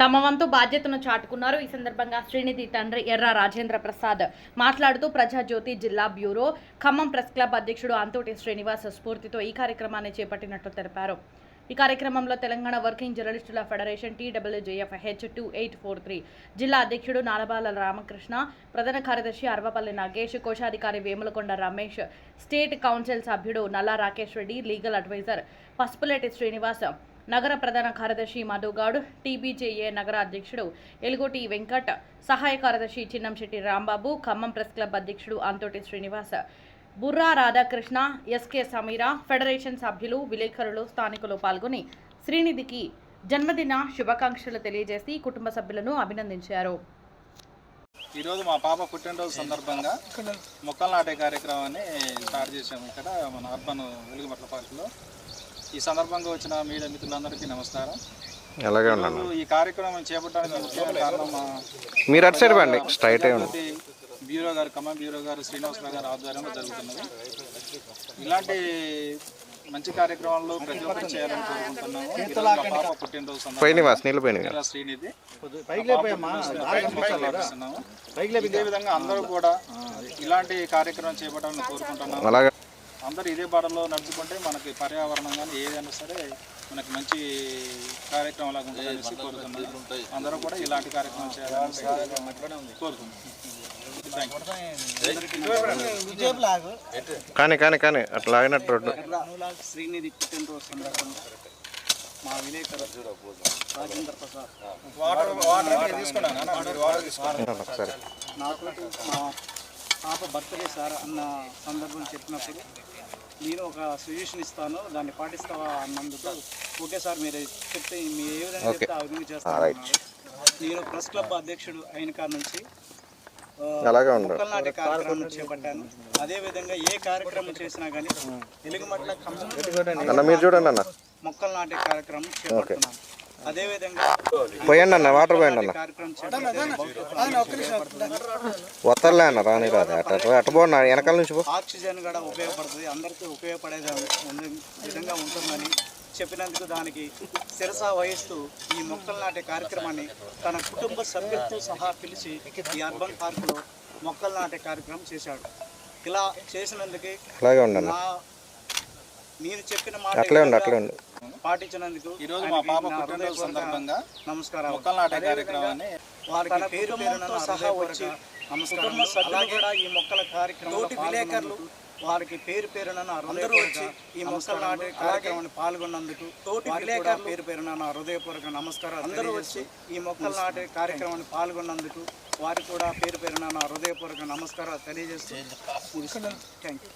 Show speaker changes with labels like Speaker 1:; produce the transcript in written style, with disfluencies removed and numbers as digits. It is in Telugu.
Speaker 1: తమ వంతు బాధ్యతను చాటుకున్నారు. ఈ సందర్భంగా శ్రీనిధి తండ్రి ఎర్ర రాజేంద్ర ప్రసాద్ మాట్లాడుతూ ప్రజాజ్యోతి జిల్లా బ్యూరో ఖమ్మం ప్రెస్ క్లబ్ అధ్యక్షుడు అంతోటి శ్రీనివాస్ స్ఫూర్తితో ఈ కార్యక్రమాన్ని చేపట్టినట్లు తెలిపారు. ఈ కార్యక్రమంలో తెలంగాణ వర్కింగ్ జర్నలిస్టుల ఫెడరేషన్ TWJF H2843 జిల్లా అధ్యక్షుడు నాలబాల రామకృష్ణ, ప్రధాన కార్యదర్శి అర్వపల్లి నాగేష్, కోశాధికారి వేములకొండ రమేష్, స్టేట్ కౌన్సిల్ సభ్యుడు నల్లా రాకేష్ రెడ్డి, లీగల్ అడ్వైజర్ పసుపులేటి శ్రీనివాస్, నగర ప్రధాన కార్యదర్శి మధుగౌడ్, TBJA నగర అధ్యక్షుడు ఎలుగోటి వెంకట్, సహాయ కార్యదర్శి చిన్నంశెట్టి రాంబాబు, ఖమ్మం ప్రెస్ క్లబ్ అధ్యక్షుడు అంతోటి శ్రీనివాస్, బుర్రా రాధాకృష్ణ, SK సమీరా, ఫెడరేషన్ సభ్యులు, విలేకరులు, స్థానికులు పాల్గొని శ్రీనిధికి జన్మదిన శుభాకాంక్షలు తెలియజేసి కుటుంబ సభ్యులను అభినందించారు.
Speaker 2: ఈరోజు మా పాప పుట్టినరోజు సందర్భంగా మొక్కలు నాటే కార్యక్రమాన్ని స్టార్ట్ చేశాము ఇక్కడ మన అర్బన్ వెలుగుమట్ల పార్కులో. ఈ సందర్భంగా వచ్చిన మీడియా మిత్రులందరికీ నమస్కారం. ఈ కార్యక్రమం చేపట్టడానికి ముఖ్యమైన కారణం
Speaker 3: మీరు అటు సైడ్ బండి స్ట్రైట్
Speaker 2: బ్యూరో గారు ఖమ్మం బ్యూరో గారు శ్రీనివాసరావు గారు ఆధ్వర్యంలో జరుగుతున్నది. ఇలాంటి మంచి కార్యక్రమాల్లో ప్రతి ఒక్కరు చేయాలని కోరుకుంటున్నాము. పాప పుట్టినరోజు సందర్భంగా శ్రీనిధి ఇదే విధంగా అందరూ కూడా ఇలాంటి కార్యక్రమం చేపట్టాలని కోరుకుంటున్నాము. అందరూ ఇదే బాటలో నడుచుకుంటే మనకి పర్యావరణం కానీ ఏదైనా సరే మనకి మంచి కార్యక్రమాలు ఉంటుందని కోరుతున్నాం. అందరూ కూడా ఇలాంటి కార్యక్రమం చేయాలని కోరుతున్నాం.
Speaker 3: కానీ అట్లా ఆగినట్టు రోడ్డు.
Speaker 4: శ్రీనిధి పుట్టినరోజు సందర్భంగా మా విలేకరు రాజేంద్ర ప్రసాద్ నాకు మా పాప బర్త్డే సార్ అన్న సందర్భం చెప్పినప్పుడు నేను ఒక సజెషన్ ఇస్తాను, దాన్ని పాటిస్తావా అన్నందుకు ఓకే సార్ మీరు చెప్తే మీరు ఏ విధంగా చెప్తే ఆ విధంగా చేస్తాను. నేను ప్రెస్ క్లబ్ అధ్యక్షుడు అయిన కాడ నుంచి మొక్కలు నాటే కార్యక్రమం చేపట్టాను. అదేవిధంగా ఏ కార్యక్రమం చేసినా కానీ వెలుగుమట్ల మొక్కలు నాటే కార్యక్రమం చేపడుతున్నాను. అదేవిధంగా
Speaker 3: వాటర్ పోయండి
Speaker 4: కార్యక్రమం
Speaker 3: వత్తలే అన్న రాని రాదు అటు పోనా వెనకాల నుంచి
Speaker 4: ఆక్సిజన్ కూడా ఉపయోగపడుతుంది, అందరికీ ఉపయోగపడేది విధంగా ఉంటుందని చెప్పినందుకు దానికి శిరస వహిస్తూ ఈ మొక్కలు నాటే కార్యక్రమాన్ని తన కుటుంబ సభ్యులతో సహా పిలిచి ఈ అర్బన్ పార్కులో మొక్కలు నాటే కార్యక్రమం చేశాడు. ఇలా చేసినందుకే నేను చెప్పిన మాట పాటించినందుకు
Speaker 2: ఈరోజు మా పాప పుట్టినరోజు సందర్భంగా
Speaker 4: నమస్కారం.
Speaker 2: మొక్కలు నాటే కార్యక్రమాన్ని
Speaker 4: వారికి పేరుతో సహా వచ్చి నమస్కారం. అలాగే కూడా ఈ మొక్కల కార్యక్రమం విలేకరులు వారికి పేరున అందరూ వచ్చి ఈ మొక్కలు నాటే కార్యక్రమాన్ని పాల్గొన్నందుకు తోటి విలేకరులు పేరున హృదయపూర్వక నమస్కారం. అందరూ వచ్చి ఈ మొక్కలు నాటే కార్యక్రమాన్ని పాల్గొన్నందుకు వారికి కూడా పేరున హృదయపూర్వక నమస్కారాలు తెలియజేస్తూ థ్యాంక్ యూ.